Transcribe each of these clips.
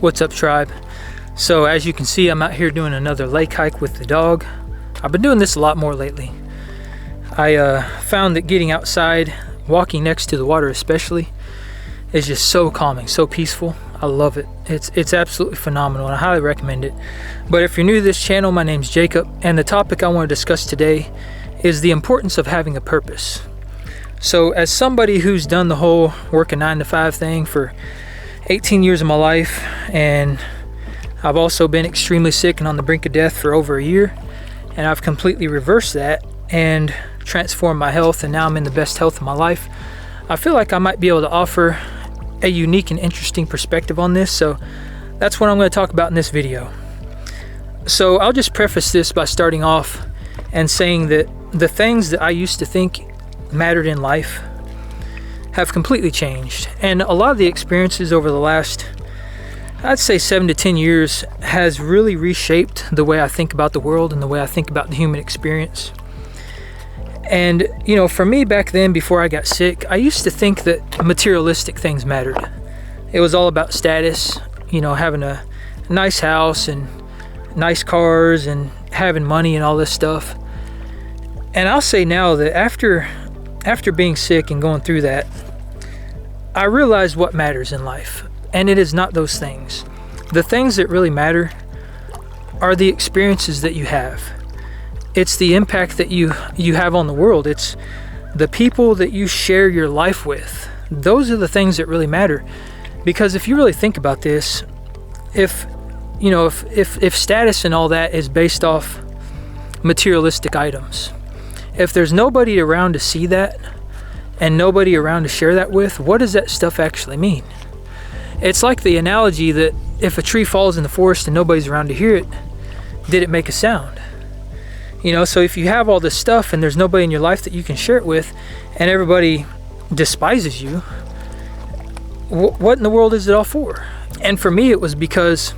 What's up, tribe? So as you can see, I'm out here doing another lake hike with the dog. I've been doing this a lot more lately. I found that getting outside, walking next to the water especially, is just so calming, so peaceful. I love it. It's absolutely phenomenal, and I highly recommend it. But if you're new to this channel, my name's Jacob, and the topic I want to discuss today is the importance of having a purpose. So as somebody who's done the whole work a 9-to-5 thing for 18 years of my life, and I've also been extremely sick and on the brink of death for over a year, and I've completely reversed that and transformed my health, and now I'm in the best health of my life. I feel like I might be able to offer a unique and interesting perspective on this, so that's what I'm going to talk about in this video. So I'll just preface this by starting off and saying that the things that I used to think mattered in life have completely changed, and a lot of the experiences over the last, I'd say 7 to 10 years has really reshaped the way I think about the world and the way I think about the human experience. And you know, for me back then, before I got sick, I used to think that materialistic things mattered. It was all about status, you know, having a nice house and nice cars and having money and all this stuff. And I'll say now that after being sick and going through that, I realized what matters in life, and it is not those things. The things that really matter are the experiences that you have. It's the impact that you have on the world. It's the people that you share your life with. Those are the things that really matter. Because if you really think about this, if status and all that is based off materialistic items, if there's nobody around to see that and nobody around to share that with, what does that stuff actually mean? It's like the analogy that if a tree falls in the forest and nobody's around to hear it, did it make a sound? You know, so if you have all this stuff and there's nobody in your life that you can share it with, and everybody despises you, what in the world is it all for? And for me, it was because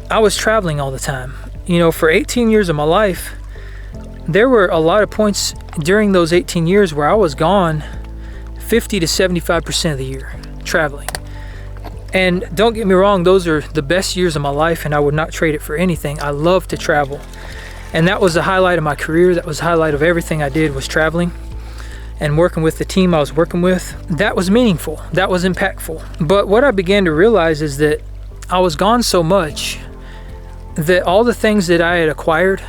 I was traveling all the time. You know, for 18 years of my life, there were a lot of points during those 18 years where I was gone 50 to 75% of the year traveling. And don't get me wrong, those are the best years of my life, and I would not trade it for anything. I love to travel. And that was the highlight of my career. That was the highlight of everything I did, was traveling and working with the team I was working with. That was meaningful. That was impactful. But what I began to realize is that I was gone so much that all the things that I had acquired,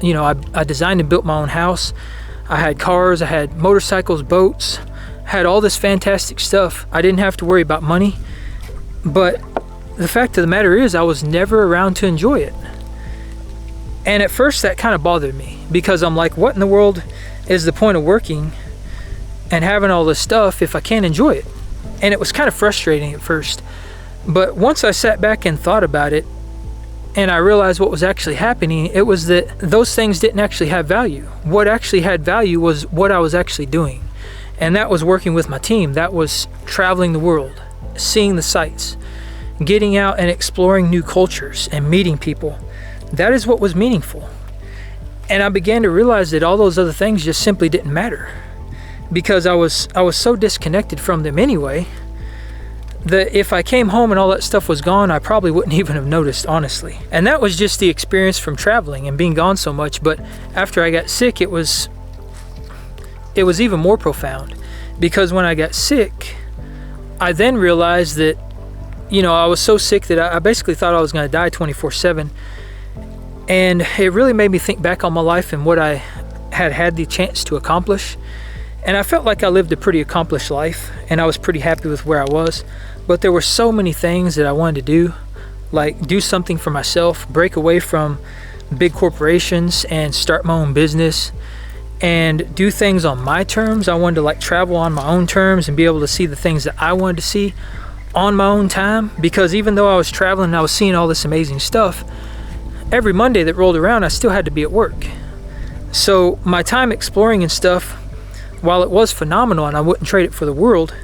you know, I designed and built my own house. I had cars, I had motorcycles, boats, had all this fantastic stuff. I didn't have to worry about money. But the fact of the matter is, I was never around to enjoy it. And at first that kind of bothered me, because I'm like, what in the world is the point of working and having all this stuff if I can't enjoy it? And it was kind of frustrating at first. But once I sat back and thought about it, and I realized what was actually happening, it was that those things didn't actually have value. What actually had value was what I was actually doing. And that was working with my team. That was traveling the world, seeing the sights, getting out and exploring new cultures and meeting people. That is what was meaningful. And I began to realize that all those other things just simply didn't matter, because I was so disconnected from them anyway, that if I came home and all that stuff was gone, I probably wouldn't even have noticed, honestly. And that was just the experience from traveling and being gone so much. But after I got sick, it was even more profound, because when I got sick, I then realized that, you know, I was so sick that I basically thought I was going to die 24/7. And it really made me think back on my life and what I had the chance to accomplish. And I felt like I lived a pretty accomplished life, and I was pretty happy with where I was. But there were so many things that I wanted to do, like do something for myself, break away from big corporations and start my own business and do things on my terms. I wanted to like travel on my own terms and be able to see the things that I wanted to see on my own time, because even though I was traveling and I was seeing all this amazing stuff, every Monday that rolled around, I still had to be at work. So my time exploring and stuff, while it was phenomenal and I wouldn't trade it for the world,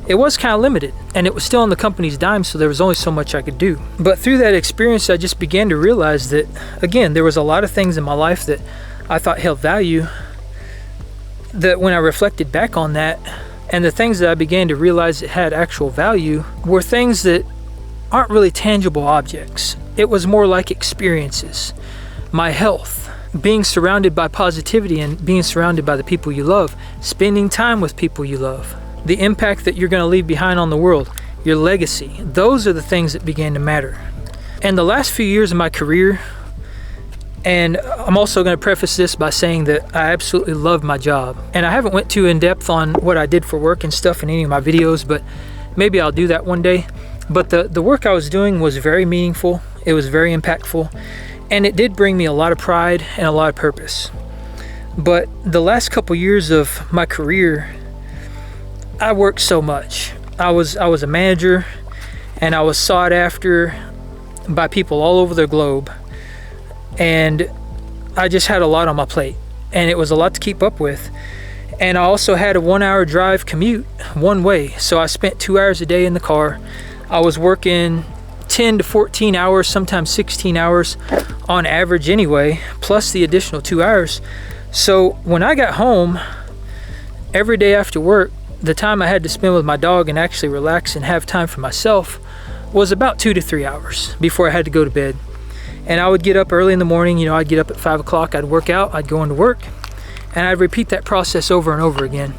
it was kind of limited, and it was still on the company's dime, so there was only so much I could do. But through that experience, I just began to realize that, again, there was a lot of things in my life that I thought held value, that when I reflected back on that, and the things that I began to realize that had actual value were things that aren't really tangible objects. It was more like experiences. My health, being surrounded by positivity and being surrounded by the people you love, spending time with people you love, the impact that you're going to leave behind on the world, your legacy. Those are the things that began to matter. And the last few years of my career, and I'm also going to preface this by saying that I absolutely love my job. And I haven't went too in depth on what I did for work and stuff in any of my videos, but maybe I'll do that one day. But the work I was doing was very meaningful. It was very impactful. And it did bring me a lot of pride and a lot of purpose. But the last couple years of my career, I worked so much. I was a manager, and I was sought after by people all over the globe. And I just had a lot on my plate, and it was a lot to keep up with. And I also had a 1-hour drive commute one way, so I spent 2 hours a day in the car. I was working 10 to 14 hours, sometimes 16 hours on average anyway, plus the additional 2 hours. So when I got home every day after work, the time I had to spend with my dog and actually relax and have time for myself was about 2 to 3 hours before I had to go to bed. And I would get up early in the morning, I'd get up at 5 o'clock, I'd work out, I'd go into work, and I'd repeat that process over and over again.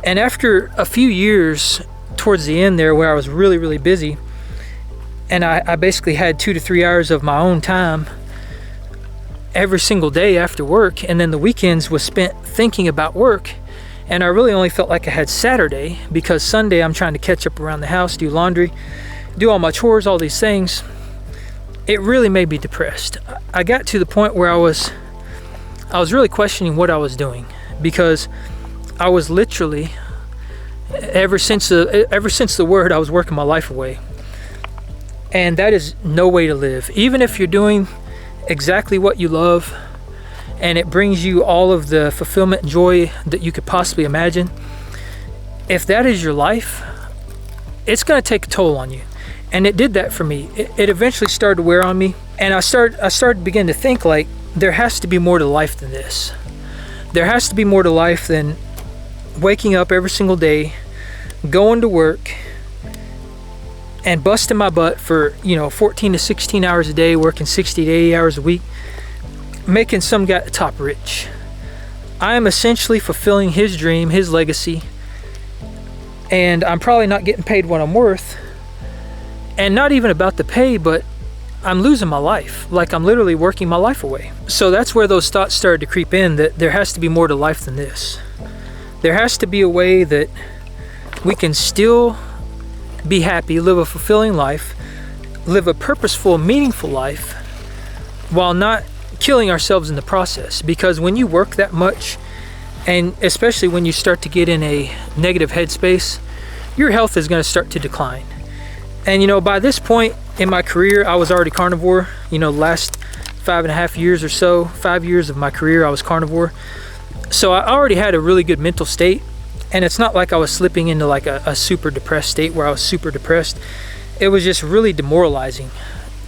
And after a few years, towards the end there, where I was really, really busy, and I basically had 2 to 3 hours of my own time every single day after work, and then the weekends was spent thinking about work, and I really only felt like I had Saturday, because Sunday I'm trying to catch up around the house, do laundry, do all my chores, all these things. It really made me depressed. I got to the point where I was really questioning what I was doing, because I was literally, ever since the word, I was working my life away. And that is no way to live. Even if you're doing exactly what you love and it brings you all of the fulfillment and joy that you could possibly imagine, if that is your life, it's going to take a toll on you. And it did that for me. It eventually started to wear on me, and I started to begin to think, like, there has to be more to life than this. There has to be more to life than waking up every single day, going to work, and busting my butt for 14 to 16 hours a day, working 60 to 80 hours a week, making some guy at the top rich. I am essentially fulfilling his dream, his legacy, and I'm probably not getting paid what I'm worth. And not even about the pay, but I'm losing my life. Like, I'm literally working my life away. So that's where those thoughts started to creep in, that there has to be more to life than this. There has to be a way that we can still be happy, live a fulfilling life, live a purposeful, meaningful life, while not killing ourselves in the process. Because when you work that much, and especially when you start to get in a negative headspace, your health is going to start to decline. And by this point in my career, I was already carnivore. The last 5.5 years or so, 5 years of my career, I was carnivore. So I already had a really good mental state. And it's not like I was slipping into like a super depressed state where I was super depressed. It was just really demoralizing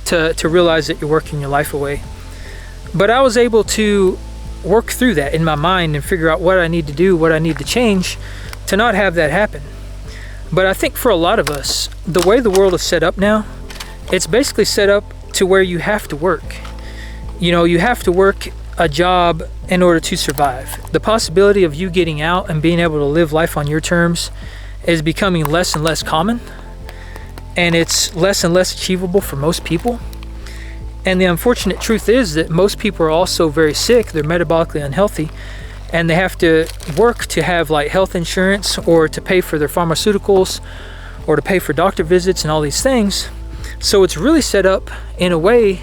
to realize that you're working your life away. But I was able to work through that in my mind and figure out what I need to do, what I need to change to not have that happen. But I think for a lot of us, the way the world is set up now, it's basically set up to where you have to work. You have to work a job in order to survive. The possibility of you getting out and being able to live life on your terms is becoming less and less common, and it's less and less achievable for most people. And the unfortunate truth is that most people are also very sick, they're metabolically unhealthy, and they have to work to have like health insurance or to pay for their pharmaceuticals or to pay for doctor visits and all these things. So it's really set up in a way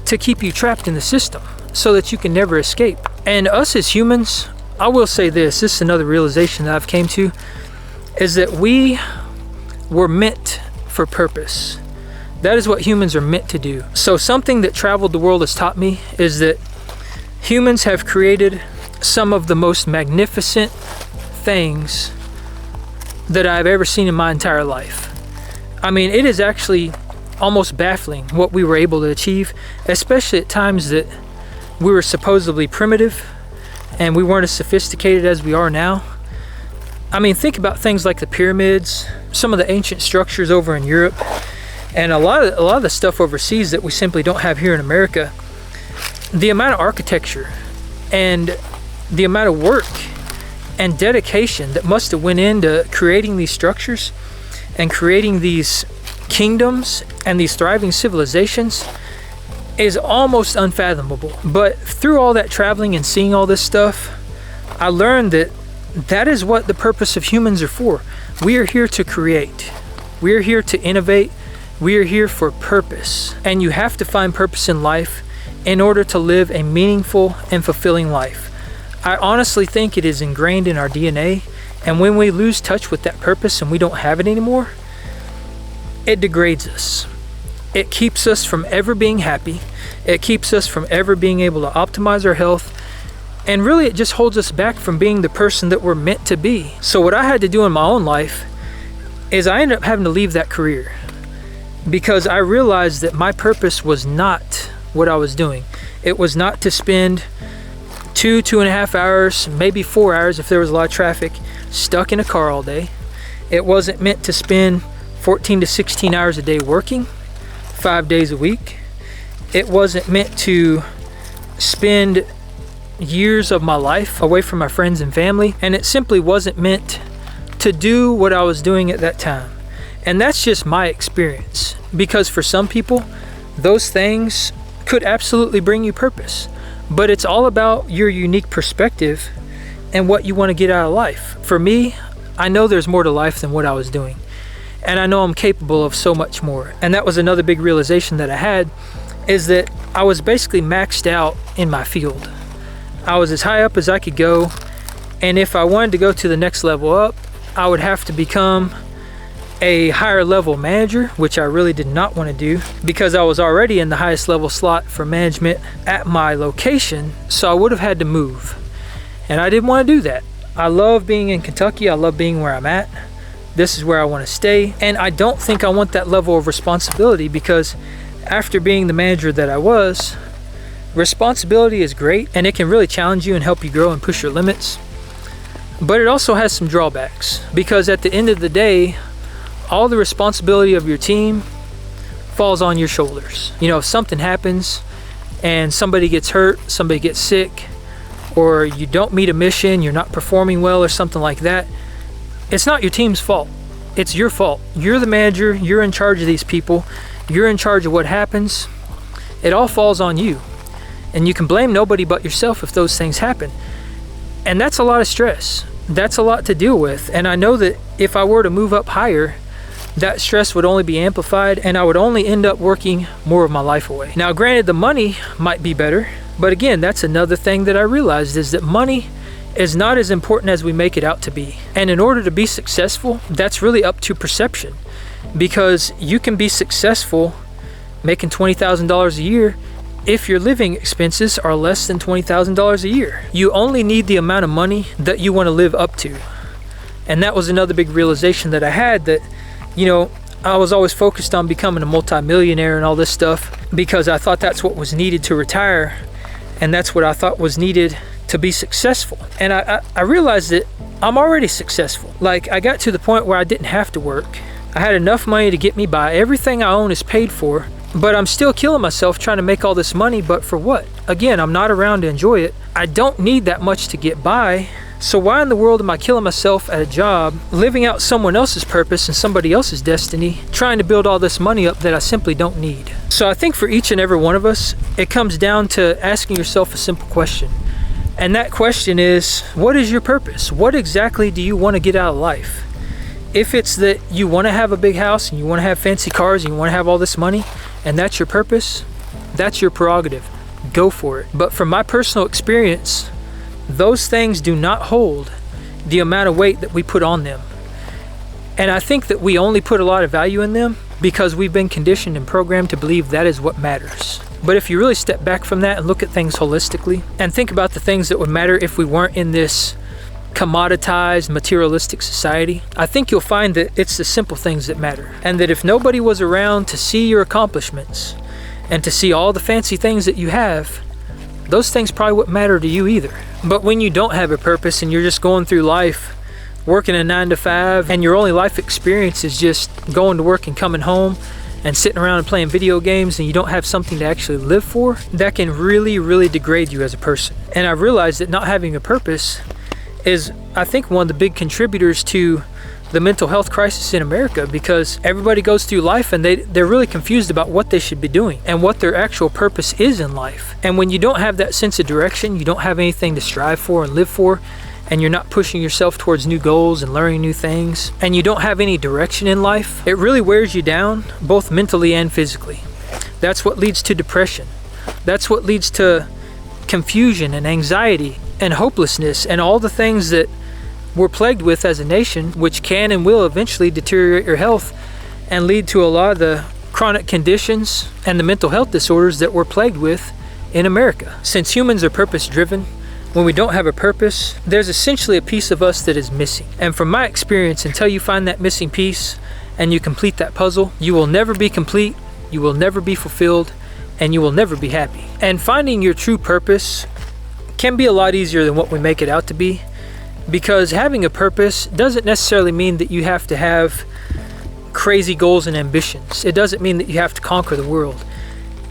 to keep you trapped in the system so that you can never escape. And us as humans, I will say this is another realization that I've came to, is that we were meant for purpose. That is what humans are meant to do. So something that traveled the world has taught me is that humans have created some of the most magnificent things that I've ever seen in my entire life. I mean, it is actually almost baffling what we were able to achieve, especially at times that we were supposedly primitive and we weren't as sophisticated as we are now. I mean, think about things like the pyramids, some of the ancient structures over in Europe. And a lot of the stuff overseas that we simply don't have here in America, the amount of architecture and the amount of work and dedication that must have went into creating these structures and creating these kingdoms and these thriving civilizations is almost unfathomable. But through all that traveling and seeing all this stuff, I learned that that is what the purpose of humans are for. We are here to create. We are here to innovate. We are here for purpose. And you have to find purpose in life in order to live a meaningful and fulfilling life. I honestly think it is ingrained in our DNA, and when we lose touch with that purpose and we don't have it anymore, it degrades us. It keeps us from ever being happy. It keeps us from ever being able to optimize our health. And really, it just holds us back from being the person that we're meant to be. So what I had to do in my own life is I ended up having to leave that career because I realized that my purpose was not what I was doing. It was not to spend 2.5 hours, maybe 4 hours if there was a lot of traffic, stuck in a car all day. It wasn't meant to spend 14 to 16 hours a day working, 5 days a week. It wasn't meant to spend years of my life away from my friends and family. And it simply wasn't meant to do what I was doing at that time. And that's just my experience. Because for some people, those things could absolutely bring you purpose. But it's all about your unique perspective and what you want to get out of life. For me, I know there's more to life than what I was doing. And I know I'm capable of so much more. And that was another big realization that I had, is that I was basically maxed out in my field. I was as high up as I could go. And if I wanted to go to the next level up, I would have to become a higher level manager, which I really did not want to do because I was already in the highest level slot for management at my location. So I would have had to move. And I didn't want to do that. I love being in Kentucky. I love being where I'm at. This is where I want to stay. And I don't think I want that level of responsibility because after being the manager that I was, responsibility is great and it can really challenge you and help you grow and push your limits. But it also has some drawbacks because at the end of the day, all the responsibility of your team falls on your shoulders. You know, if something happens and somebody gets hurt, somebody gets sick, or you don't meet a mission, you're not performing well or something like that, it's not your team's fault. It's your fault. You're the manager, you're in charge of these people, you're in charge of what happens. It all falls on you. And you can blame nobody but yourself if those things happen. And that's a lot of stress. That's a lot to deal with. And I know that if I were to move up higher, that stress would only be amplified and I would only end up working more of my life away. Now, granted, the money might be better, but again, that's another thing that I realized is that money is not as important as we make it out to be. And in order to be successful, that's really up to perception because you can be successful making $20,000 a year if your living expenses are less than $20,000 a year. You only need the amount of money that you want to live up to. And that was another big realization that I had, that you know, I was always focused on becoming a multimillionaire and all this stuff because I thought that's what was needed to retire and that's what I thought was needed to be successful. And I realized that I'm already successful. Like, I got to the point where I didn't have to work. I had enough money to get me by. Everything I own is paid for, but I'm still killing myself trying to make all this money. But for what? Again, I'm not around to enjoy it. I don't need that much to get by. So why in the world am I killing myself at a job, living out someone else's purpose and somebody else's destiny, trying to build all this money up that I simply don't need? So I think for each and every one of us, it comes down to asking yourself a simple question. And that question is, what is your purpose? What exactly do you want to get out of life? If it's that you want to have a big house and you want to have fancy cars and you want to have all this money and that's your purpose, that's your prerogative. Go for it. But from my personal experience, those things do not hold the amount of weight that we put on them. And I think that we only put a lot of value in them because we've been conditioned and programmed to believe that is what matters. But if you really step back from that and look at things holistically and think about the things that would matter if we weren't in this commoditized, materialistic society, I think you'll find that it's the simple things that matter. And that if nobody was around to see your accomplishments and to see all the fancy things that you have, those things probably wouldn't matter to you either. But when you don't have a purpose and you're just going through life, working a 9 to 5, and your only life experience is just going to work and coming home and sitting around and playing video games and you don't have something to actually live for, that can really, really degrade you as a person. And I realized that not having a purpose is, I think, one of the big contributors to the mental health crisis in America, because everybody goes through life and they're really confused about what they should be doing and what their actual purpose is in life. And when you don't have that sense of direction, you don't have anything to strive for and live for, and you're not pushing yourself towards new goals and learning new things, and you don't have any direction in life, it really wears you down, both mentally and physically. That's what leads to depression. That's what leads to confusion and anxiety and hopelessness and all the things that we're plagued with as a nation, which can and will eventually deteriorate your health and lead to a lot of the chronic conditions and the mental health disorders that we're plagued with in America. Since humans are purpose-driven, when we don't have a purpose, there's essentially a piece of us that is missing. And from my experience, until you find that missing piece and you complete that puzzle, you will never be complete, you will never be fulfilled, and you will never be happy. And finding your true purpose can be a lot easier than what we make it out to be, because having a purpose doesn't necessarily mean that you have to have crazy goals and ambitions. It doesn't mean that you have to conquer the world.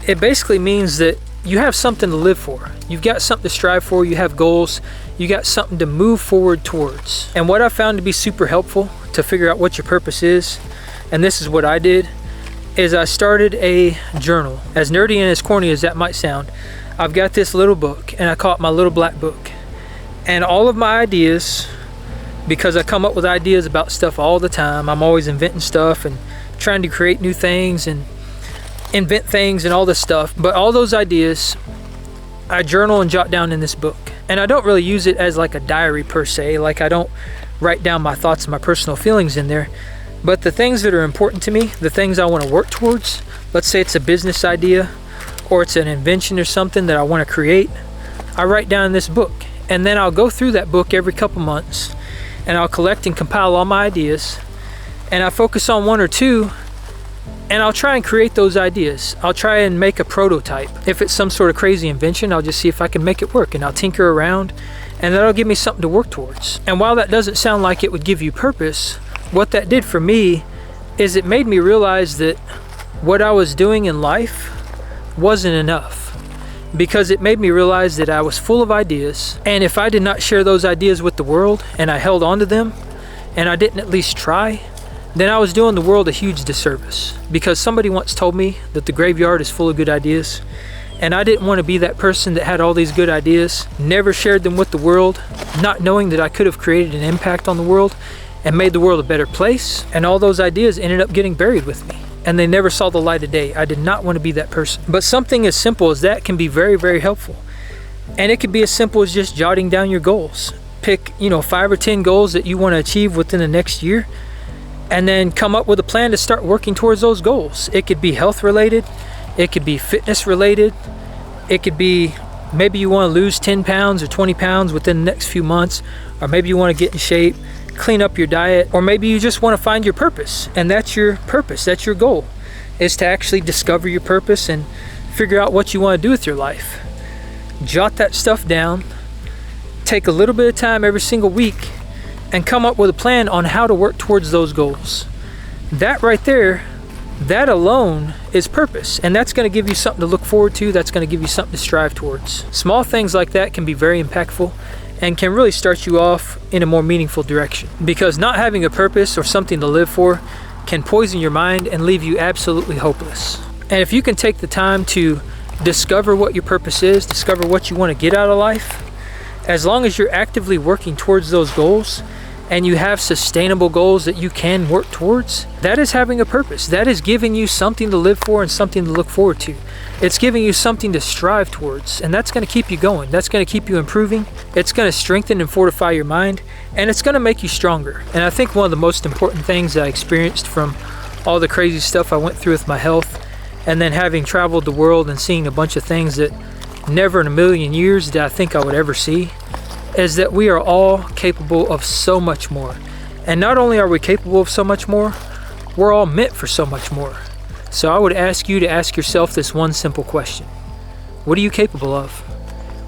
It basically means that you have something to live for. You've got something to strive for, you have goals, you got something to move forward towards. And what I found to be super helpful to figure out what your purpose is, and this is what I did, is I started a journal. As nerdy and as corny as that might sound, I've got this little book, and I call it my little black book. And all of my ideas, because I come up with ideas about stuff all the time, I'm always inventing stuff and trying to create new things and invent things and all this stuff, but all those ideas I journal and jot down in this book. And I don't really use it as like a diary per se, like I don't write down my thoughts and my personal feelings in there, but the things that are important to me, the things I want to work towards, let's say it's a business idea or it's an invention or something that I want to create, I write down in this book. And then I'll go through that book every couple months and I'll collect and compile all my ideas, and I focus on one or two, and I'll try and create those ideas. I'll try and make a prototype. If it's some sort of crazy invention, I'll just see if I can make it work, and I'll tinker around, and that'll give me something to work towards. And while that doesn't sound like it would give you purpose, what that did for me is it made me realize that what I was doing in life wasn't enough, because it made me realize that I was full of ideas, and if I did not share those ideas with the world and I held on to them and I didn't at least try, then I was doing the world a huge disservice. Because somebody once told me that the graveyard is full of good ideas, and I didn't want to be that person that had all these good ideas, never shared them with the world, not knowing that I could have created an impact on the world and made the world a better place, and all those ideas ended up getting buried with me, and they never saw the light of day. I did not want to be that person. But something as simple as that can be very, very helpful. And it could be as simple as just jotting down your goals. Pick, 5 or 10 goals that you want to achieve within the next year, and then come up with a plan to start working towards those goals. It could be health related, it could be fitness related, it could be maybe you want to lose 10 pounds or 20 pounds within the next few months, or maybe you want to get in shape, clean up your diet, or maybe you just want to find your purpose, and that's your purpose, that's your goal, is to actually discover your purpose and figure out what you want to do with your life. Jot that stuff down, take a little bit of time every single week, and come up with a plan on how to work towards those goals. That right there, that alone is purpose, and that's going to give you something to look forward to, that's going to give you something to strive towards. Small things like that can be very impactful and can really start you off in a more meaningful direction, because not having a purpose or something to live for can poison your mind and leave you absolutely hopeless. And if you can take the time to discover what your purpose is, discover what you want to get out of life, as long as you're actively working towards those goals and you have sustainable goals that you can work towards, that is having a purpose. That is giving you something to live for and something to look forward to. It's giving you something to strive towards, and that's going to keep you going. That's going to keep you improving. It's going to strengthen and fortify your mind, and it's going to make you stronger. And I think one of the most important things that I experienced from all the crazy stuff I went through with my health, and then having traveled the world and seeing a bunch of things that never in a million years did I think I would ever see, is that we are all capable of so much more. And not only are we capable of so much more, we're all meant for so much more. So I would ask you to ask yourself this one simple question. What are you capable of?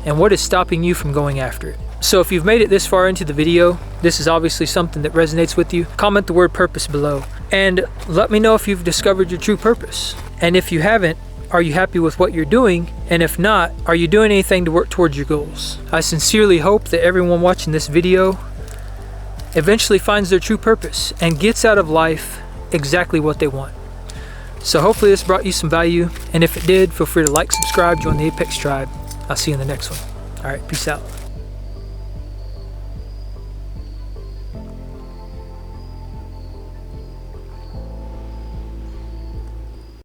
And what is stopping you from going after it? So if you've made it this far into the video, this is obviously something that resonates with you. Comment the word purpose below and let me know if you've discovered your true purpose. And if you haven't, are you happy with what you're doing? And if not, are you doing anything to work towards your goals? I sincerely hope that everyone watching this video eventually finds their true purpose and gets out of life exactly what they want. So hopefully this brought you some value, and if it did, feel free to like, subscribe, join the Apex Tribe. I'll see you in the next one. All right, peace out.